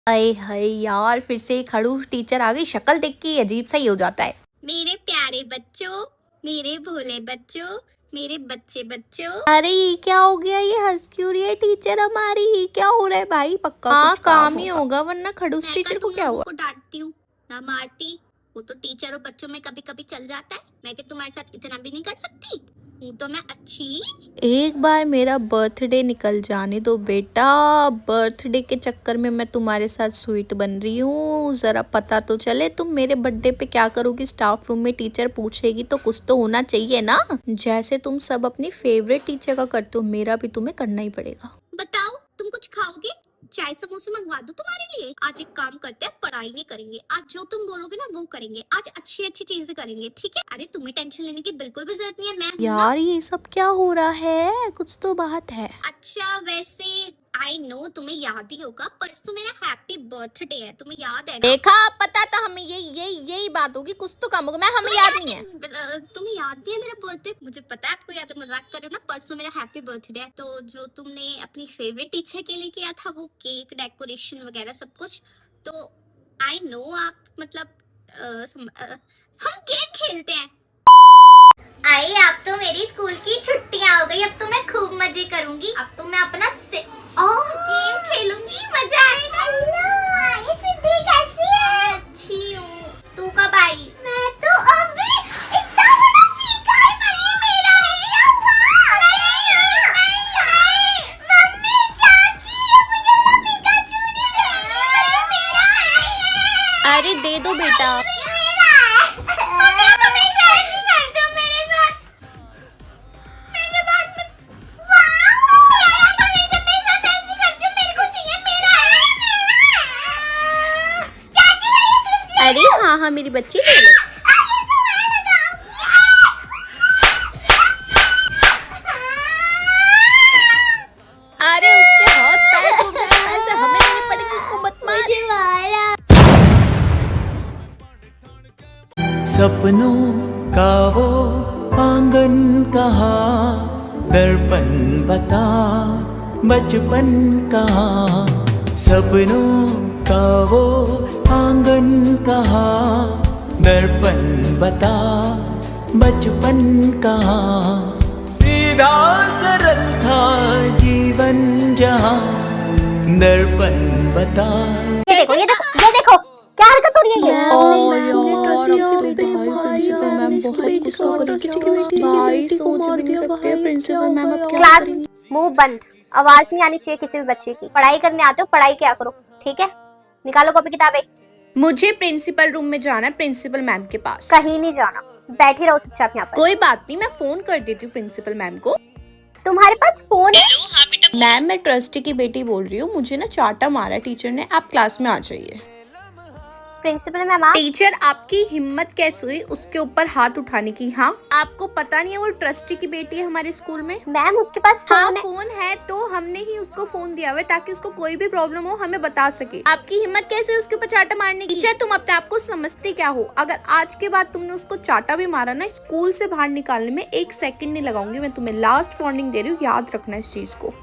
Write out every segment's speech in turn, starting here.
अरे हाय यार, फिर से एक खड़ूस टीचर आ गई। शक्ल देख के ही अजीब सा ही हो जाता है। मेरे प्यारे बच्चों, मेरे भोले बच्चों, मेरे बच्चे बच्चों। अरे ये क्या हो गया? ये हंस क्यों रही है टीचर हमारी? ये क्या हो रहा है भाई? पक्का हाँ कुछ काम ही होगा, वरना खड़ूस मैं टीचर को तुम क्या लोगों हुआ? को डांटती हूँ ना मारती। वो तो टीचर और बच्चों में कभी कभी चल जाता है। मैं कि तुम्हारे साथ इतना भी नहीं कर सकती। हूँ तो मैं अच्छी। एक बार मेरा बर्थडे निकल जाने दो बेटा। बर्थडे के चक्कर में मैं तुम्हारे साथ स्वीट बन रही हूँ। जरा पता तो चले तुम मेरे बर्थडे पे क्या करोगी। स्टाफ रूम में टीचर पूछेगी तो कुछ तो होना चाहिए ना। जैसे तुम सब अपनी फेवरेट टीचर का करते हो, मेरा भी तुम्हें करना ही पड़ेगा। बताओ तुम कुछ खाओगे? चाय समोसे मंगवा दो तुम्हारे लिए। आज एक काम करते हैं, पढ़ाई नहीं करेंगे आज। जो तुम बोलोगे ना वो करेंगे। आज अच्छी अच्छी चीजें करेंगे, ठीक है? अरे तुम्हें टेंशन लेने की बिल्कुल भी जरूरत नहीं है। मैं यार ये सब क्या हो रहा है? कुछ तो बात है। अच्छा वैसे आई नो तुम्हें याद ही होगा, परसों मेरा हैप्पी बर्थडे है। तुम्हें याद है ना? देखा, पता था हमें यही बात होगी। कुछ तो काम होगा। मैं हमें याद नहीं है। तुम्हें याद नहीं है मेरा बर्थडे? मुझे पता है आपको याद है, मजाक कर रहे हो ना। परसों मेरा हैप्पी बर्थडे है, तो जो तुमने अपनी फेवरेट टीचर के लिए किया था वो केक डेकोरेशन वगैरह सब कुछ, तो आई नो आप मतलब हम गेम खेलते हैं। आई अब तो मेरी स्कूल की छुट्टियां हो गई। अब तो मैं खूब मजे करूंगी। अब तो मैं अपना गेम खेलूंगी, मजा आएगा। ये सिद्धि कैसी है? अच्छी हूँ। तू कब आई? मैं तो अभी इतना बड़ा फीका है, पर ये मेरा है। नहीं, मम्मी चाची मुझे वो फीका चूड़ी देनी है, मेरा है। अरे दे दो बेटा। अरे हाँ हाँ, मेरी बच्ची ले लो। अरे उसके हाथ पैर टूट गए तो ऐसे हमें देनी पड़ेगी। उसको मत मार। सपनों का वो आंगन कहाँ, दर्पण बता बचपन कहाँ। सपनों का वो आंगन कहाँ, दर्पण बता बचपन कहाँ। सीधा सरल था जीवन जहाँ, दर्पण बता। ये देखो क्या हरकत हो रही है ये? क्लास मुंह बंद। आवाज नहीं आनी चाहिए किसी भी बच्चे की। पढ़ाई करने आते हो, पढ़ाई क्या करो, ठीक है? निकालो कॉपी किताबें। मुझे प्रिंसिपल रूम में जाना है, प्रिंसिपल मैम के पास। कहीं नहीं जाना, बैठी रहो चुपचाप यहाँ पर। कोई बात नहीं, मैं फोन कर देती हूँ प्रिंसिपल मैम को। तुम्हारे पास फोन है? मैम मैं ट्रस्टी की बेटी बोल रही हूँ। मुझे ना चाटा मारा टीचर ने। आप क्लास में आ जाइए। प्रिंसिपल मैम टीचर आपकी हिम्मत कैसे हुई उसके ऊपर हाथ उठाने की? हाँ आपको पता नहीं है वो ट्रस्टी की बेटी है हमारे स्कूल में? मैम उसके पास फोन हाँ है। फोन है तो हमने ही उसको फोन दिया हुआ है ताकि उसको कोई भी प्रॉब्लम हो हमें बता सके। आपकी हिम्मत कैसे उसके ऊपर चाटा मारने की? टीचर तुम अपने आप को समझते क्या हो? अगर आज के बाद तुमने उसको चाटा भी मारा ना, स्कूल से बाहर निकालने में 1 सेकंड नहीं लगाऊंगी। मैं तुम्हें लास्ट वार्निंग दे रही हूँ, याद रखना इस चीज को।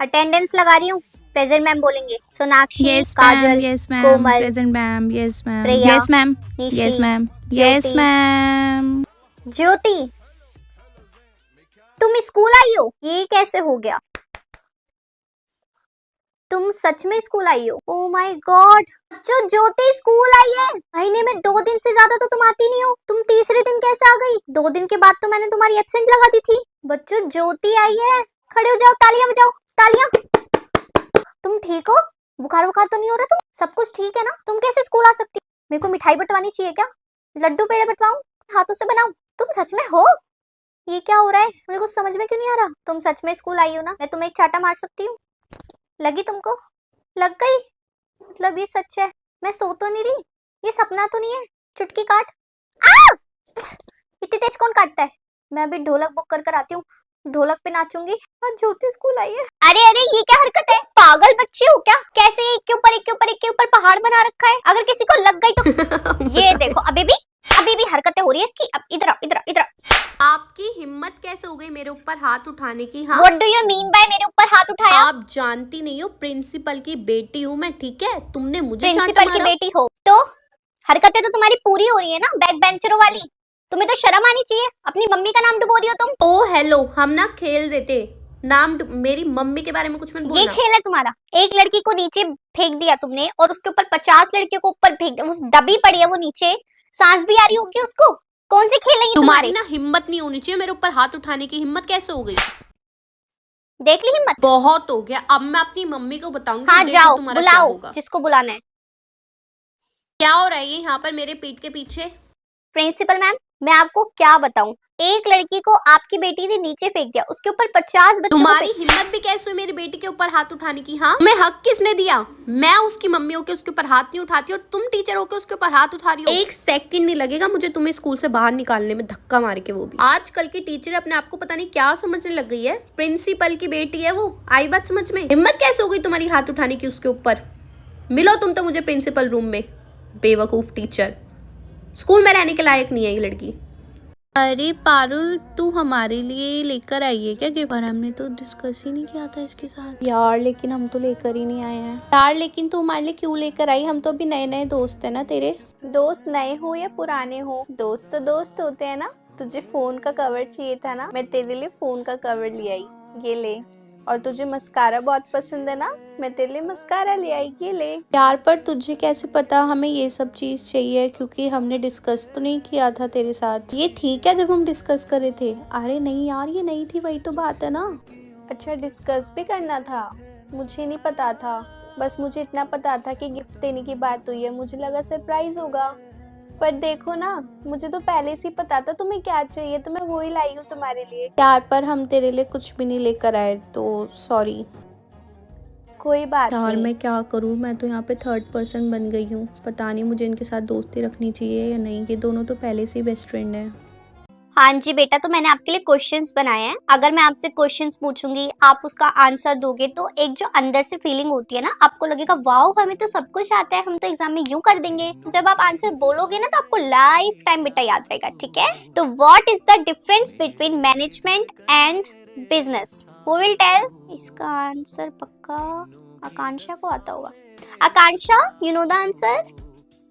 अटेंडेंस लगा रही हूँ। प्रेजेंट मैम बोलेंगे। सोनाक्षी, Yes काजल, ma'am, yes ma'am, कोमल, present ma'am, yes ma'am, प्रिया, yes ma'am, Nishi, yes ma'am, yes ज्योति। ma'am। ज्योति तुम स्कूल आई हो? ये कैसे हो गया? तुम सच में स्कूल आई हो? ओ माय गॉड, जो ज्योति स्कूल आई है। महीने में 2 दिन से ज्यादा तो तुम आती नहीं हो। तुम तीसरे दिन कैसे आ गई? 2 दिन के बाद तो मैंने तुम्हारी एब्सेंट लगा दी थी। बच्चों ज्योति आई है। खड़े हो जाओ, तालियां बजाओ, तालियां। तुम ठीक हो? बुखार तो नहीं हो रहा? तुम सब कुछ ठीक है ना? तुम कैसे स्कूल आ सकती? मेरे को मिठाई बंटवानी चाहिए क्या? लड्डू पेड़े बंटवाऊं? हाथों से बनाऊं? तुम सच में हो? ये क्या हो रहा है? मुझे कुछ समझ में क्यों नहीं आ रहा। तुम सच में स्कूल आई हो ना? मैं तुम्हें एक चाटा मार सकती हूँ। लगी तुमको? लग गई? मतलब ये सच है? मैं सो तो नहीं रही? ये सपना तो नहीं है? चुटकी काट। इतनी तेज कौन काटता है? मैं अभी ढोलक बुक कर आती हूँ, ढोलक पे नाचूंगी। आज ज्योति स्कूल आई है। अरे ये क्या हरकत है? पागल बच्चे हो क्या? कैसे एक के ऊपर एक के ऊपर एक के ऊपर पहाड़ बना रखा है? अगर किसी को लग गई तो ये देखो अभी भी अभी भी हरकतें हो रही है इसकी। अब इधर आओ, इधर आओ, इधर आओ। आपकी हिम्मत कैसे हो गई मेरे ऊपर हाथ उठाने की? हाँ, What do you mean by मेरे ऊपर हाथ उठाया? आप जानती नहीं हो, प्रिंसिपल की बेटी हूँ मैं, ठीक है? तुमने मुझे चांटा प्रिंसिपल की मारा। बेटी हो तो हरकतें तो तुम्हारी पूरी हो रही है ना, बैक बेंचरों वाली। तुम्हें तो शर्म आनी चाहिए। अपनी मम्मी का नाम डुबो रही हो तुम। ओ हेलो, हम ना खेल रहे थे। मेरी मम्मी के बारे में कुछ मत ये बोलना। खेल है तुम्हारा। एक लड़की को नीचे फेंक दिया तुमने और उसके ऊपर 50 लड़कियों को ऊपर फेंक दिया। वो दबी पड़ी है वो नीचे, सांस भी आ रही होगी उसको। कौन से खेल है ये तुम्हारी तुम्हारे? ना हिम्मत नहीं होनी चाहिए मेरे ऊपर हाथ उठाने की। हिम्मत कैसे हो गई? देख ली हिम्मत? बहुत हो गया। अब मैं अपनी मम्मी को बताऊंगी। हाँ देखो जाओ, तुम्हारा क्या बुलाओ होगा। जिसको बुलाना है। क्या हो रहा है ये यहाँ पर मेरे पीठ के पीछे? प्रिंसिपल मैम, मैं आपको क्या बताऊं, एक लड़की को आपकी बेटी ने नीचे फेंक दिया, उसके ऊपर 50 बच्चों को तुम्हारी हिम्मत भी कैसे हुई मेरी बेटी के ऊपर हाथ उठाने की? हाँ, मैं हक किसने दिया? मैं उसकी मम्मी होके उसके ऊपर हाथ नहीं उठाती और तुम टीचर होके उसके ऊपर हाथ उठा रही हो। एक सेकंड नहीं लगेगा मुझे तुम्हें स्कूल से बाहर निकालने में, धक्का मार के, वो भी। आजकल की टीचर अपने आप को पता नहीं क्या समझने लग गई है। प्रिंसिपल की बेटी है वो, आई बात समझ में? हिम्मत कैसे हो गई तुम्हारी हाथ उठाने की उसके ऊपर? मिलो तुम तो मुझे प्रिंसिपल रूम में, बेवकूफ टीचर। स्कूल में रहने के लायक नहीं है ये लड़की। अरे पारुल, तू हमारे लिए लेकर आई है क्या गिफ्ट? पर हमने तो डिस्कस ही नहीं किया था इसके साथ। यार लेकिन हम तो लेकर ही नहीं आए हैं। यार लेकिन तू हमारे लिए क्यों लेकर आई? हम तो अभी नए नए दोस्त है ना तेरे। दोस्त नए हो या पुराने हो, दोस्त तो दोस्त होते हैं ना। तुझे फोन का कवर चाहिए था ना, मैं तेरे लिए फोन का कवर ले आई, ये ले। और तुझे मस्कारा बहुत पसंद है ना, मैं तेरे लिए मस्कारा ले आई, ये ले। यार पर तुझे कैसे पता हमें ये सब चीज चाहिए? क्योंकि हमने डिस्कस तो नहीं किया था तेरे साथ। ये ठीक है जब हम डिस्कस करे थे। अरे नहीं यार, ये नहीं थी, वही तो बात है ना। अच्छा, डिस्कस भी करना था? मुझे नहीं पता था। बस मुझे इतना पता था कि गिफ्ट देने की बात हुई है। मुझे लगा सरप्राइज होगा, पर देखो ना, मुझे तो पहले से ही पता था तुम्हें क्या चाहिए, तो मैं वही लाई हूँ तुम्हारे लिए। यार पर हम तेरे लिए कुछ भी नहीं लेकर आए, तो सॉरी। कोई बात यार नहीं। मैं क्या करूँ, मैं तो यहाँ पे थर्ड पर्सन बन गई हूँ। पता नहीं मुझे इनके साथ दोस्ती रखनी चाहिए या नहीं। ये दोनों तो पहले से ही बेस्ट फ्रेंड हैं। हाँ जी बेटा, तो मैंने आपके लिए क्वेश्चंस बनाए हैं। अगर मैं आपसे क्वेश्चंस पूछूंगी, आप उसका आंसर दोगे, तो एक जो अंदर से फीलिंग होती है ना, आपको लगेगा वाओ हमें तो सब कुछ आता है, हम तो एग्जाम में यूं कर देंगे। जब आप आंसर बोलोगे ना, तो आपको लाइफ टाइम बेटा याद रहेगा, ठीक है? तो what is the difference between management and business? Who will tell? इसका आंसर पक्का आकांक्षा को आता होगा। Akanksha, you know the answer?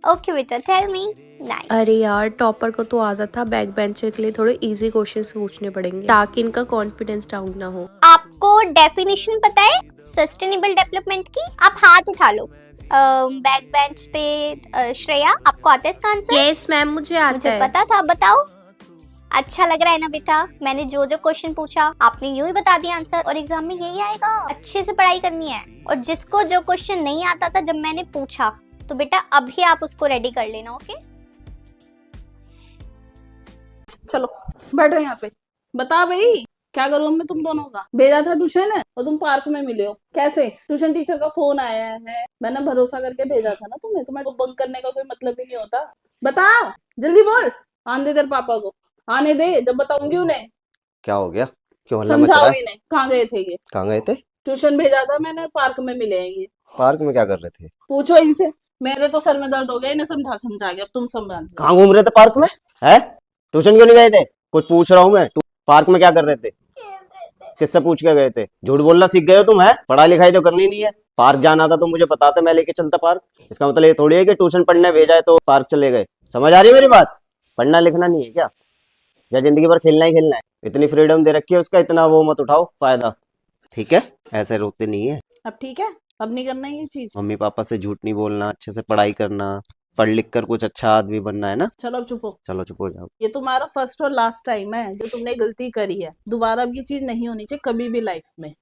Okay बेटा, टेल मी। नाइस। अरे यार, टॉपर को तो आता था, बैक बेंचर के लिए थोड़े इजी क्वेश्चंस पूछने पड़ेंगे ताकि इनका कॉन्फिडेंस डाउन ना हो। आपको डेफिनेशन पता है सस्टेनेबल डेवलपमेंट की? आप हाथ उठा लो। बैक बेंच पे श्रेया, आपको आता है इसका आंसर? यस मैम, मुझे आता मुझे है। पता था, बताओ। अच्छा लग रहा है ना बेटा? मैंने जो जो क्वेश्चन पूछा आपने यूं ही बता दिया आंसर, और एग्जाम में यही आएगा। अच्छे से पढ़ाई करनी है। और जिसको जो क्वेश्चन नहीं आता था जब मैंने पूछा, तो बेटा अभी आप उसको रेडी कर लेना, ओके? चलो बैठो यहाँ पे। बता भाई, क्या करूँ मैं तुम दोनों का? भेजा था ट्यूशन है और तुम पार्क में मिले हो, कैसे? ट्यूशन टीचर का फोन आया है, मैंने भरोसा करके भेजा था ना तुम्हें। तुम्हें बंक करने का कोई मतलब ही नहीं होता। बताओ जल्दी बोल। आने दे तेरे पापा को, आने दे, जब बताऊंगी उन्हें। क्या हो गया? क्यों हल्ला मच रहा समझाओ है? इन्हें, कहाँ गए थे ये? कहाँ गए थे? ट्यूशन भेजा था मैंने, पार्क में मिले हैं ये। पार्क में क्या कर रहे थे? पूछो इनसे। मेरे तो सर में दर्द हो गया इन्हें समझा समझा के। अब तुम समझा। कहाँ घूम रहे थे पार्क में? है? ट्यूशन क्यों नहीं गए थे? कुछ पूछ रहा हूँ मैं। पार्क में क्या कर रहे थे? किससे पूछ के गए थे? झूठ बोलना सीख गए हो तुम? है, पढ़ाई लिखाई तो करनी नहीं है। पार्क जाना था तो मुझे बताते, मैं लेके चलता पार्क। इसका मतलब ये थोड़ी है कि ट्यूशन पढ़ने भेजा है तो पार्क चले गए। समझ आ रही है मेरी बात? पढ़ना लिखना नहीं है क्या? या जिंदगी भर खेलना ही खेलना है? इतनी फ्रीडम दे रखी है, उसका इतना वो मत उठाओ फायदा, ठीक है? ऐसे रोकते नहीं है। अब ठीक है, अब नहीं करना ये चीज। मम्मी पापा से झूठ नहीं बोलना, अच्छे से पढ़ाई करना, पढ़ लिख कर कुछ अच्छा आदमी बनना है ना। चलो अब चुप हो। चलो चुप हो जाओ। ये तुम्हारा फर्स्ट और लास्ट टाइम है जो तुमने गलती करी है। दोबारा अब ये चीज नहीं होनी चाहिए कभी भी लाइफ में।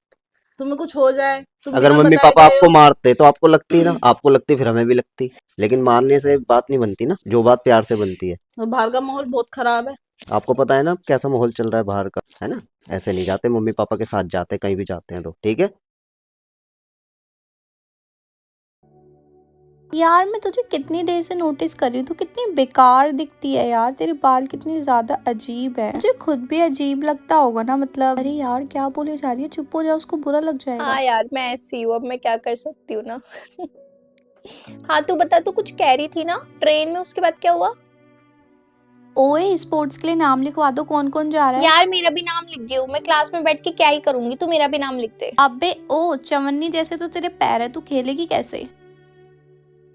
तुम्हें कुछ हो जाए, तुम अगर बिना मम्मी बताए पापा गए आपको हो। मारते तो आपको लगती ना, आपको लगती फिर हमें भी लगती। लेकिन मारने से बात नहीं बनती ना, जो बात प्यार से बनती है। और बाहर का माहौल बहुत खराब है। आपको पता है ना कैसा माहौल चल रहा है बाहर का, है ना? ऐसे नहीं जाते, मम्मी पापा के साथ जाते, कहीं भी जाते हैं तो, ठीक है? यार मैं तुझे कितनी देर से नोटिस कर रही हूँ, तू कितनी बेकार दिखती है यार। तेरे बाल कितने ज्यादा अजीब है, मुझे खुद भी अजीब लगता होगा ना। मतलब अरे यार क्या बोले जा रही है, चुप हो जा, उसको बुरा लग जाएगा। हाँ यार, मैं ऐसी हूँ, अब मैं क्या कर सकती हूँ ना। हाँ तू बता, तू कुछ कह रही थी ना ट्रेन में, उसके बाद क्या हुआ? ओए स्पोर्ट्स के लिए नाम लिखवा दो, कौन कौन जा रहा है? यार मेरा भी नाम लिख दियो, मैं क्लास में बैठ के क्या ही करूंगी, तू मेरा भी नाम लिख दे। अबे ओ चवन्नी जैसे तो तेरे पैर है, तू खेलेगी कैसे?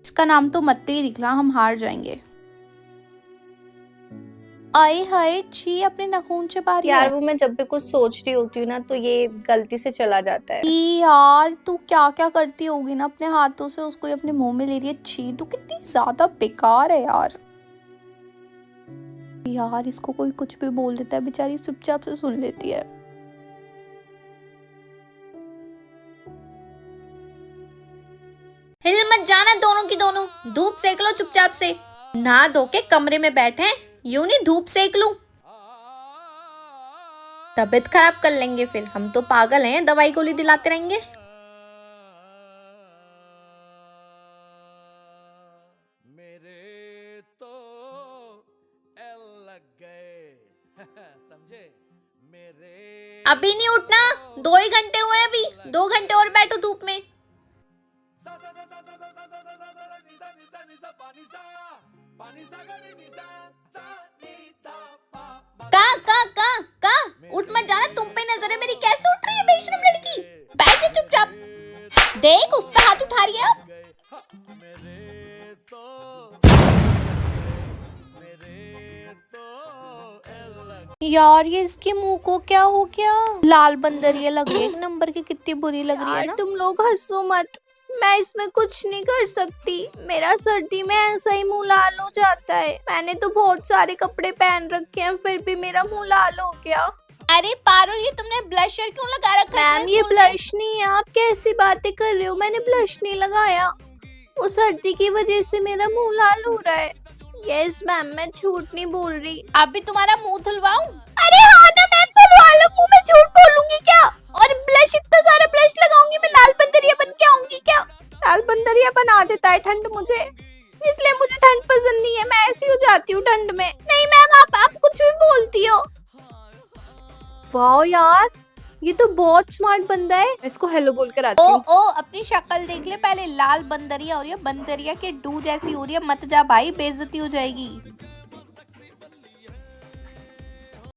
इसका नाम तो मत ही लिखना, हम हार जाएंगे। आए हाय छी, अपने नाखून चबा रही यार है। वो मैं जब भी कुछ सोच रही होती हूँ ना तो ये गलती से चला जाता है। ई यार तू क्या क्या करती होगी ना अपने हाथों से, उसको ही अपने मुंह में ले रही है। छी तू कितनी ज्यादा बेकार है यार। यार इसको कोई कुछ भी बोल देता है, बेचारी चुपचाप से सुन लेती है। हिल मत जाना दोनों की दोनों, धूप सेक लो चुपचाप से। नहा धो के कमरे में बैठे हैं, यूं नहीं धूप सेक लूं, तबीयत खराब कर लेंगे फिर। हम तो पागल हैं, दवाई गोली दिलाते रहेंगे। मेरे तो एल लग गए समझे मेरे। अभी नहीं उठना, 2 ही घंटे हुए हैं अभी, 2 घंटे और बैठो धूप में। कहाँ उठ मत जाना, तुम पे नजर है मेरी। कैसे उठ रही है बेशरम लड़की, बैठे चुपचाप। देख उस पे हाथ उठा रही है अब। यार ये इसके मुंह को क्या हो गया? लाल बंदरिया लग रही है एक नंबर की, कितनी बुरी लग रही है ना। तुम लोग हंसो मत, मैं इसमें कुछ नहीं कर सकती। मेरा सर्दी में ऐसा ही मुंह लाल हो जाता है। मैंने तो बहुत सारे कपड़े पहन रखे हैं, फिर भी मेरा मुंह लाल हो गया। अरे पारुल ये तुमने ब्लशर क्यों लगा रखा है? मैम ये ब्लश नहीं है, आप कैसी बातें कर रहे हो? मैंने ब्लश नहीं लगाया, वो सर्दी की वजह से मेरा मुंह लाल हो रहा है। यस मैम, मैं झूठ नहीं बोल रही। अभी तुम्हारा मुंह धुलवाऊं? अरे हाँ ना मैम, धुलवा लो, मुंह में झूठ बोलूंगी क्या? और ब्लश, इतना सारा ब्लश लगाऊंगी मैं, लाल बंदरिया बन के आऊंगी क्या? लाल बंदरिया बना देता है ठंड मुझे, इसलिए मुझे ठंड पसंद नहीं है। मैं ऐसी हो जाती हूँ ठंड में। नहीं मैम, आप कुछ भी बोलती हो। वाह यार, ये तो बहुत स्मार्ट बंदा है, इसको हेलो बोल कर आती ओ हूँ। ओ अपनी शक्ल देख ले पहले, लाल बंदरिया हो रही है, बंदरिया के डू जैसी हो रही है। मत जा भाई, बेइज्जती हो जाएगी।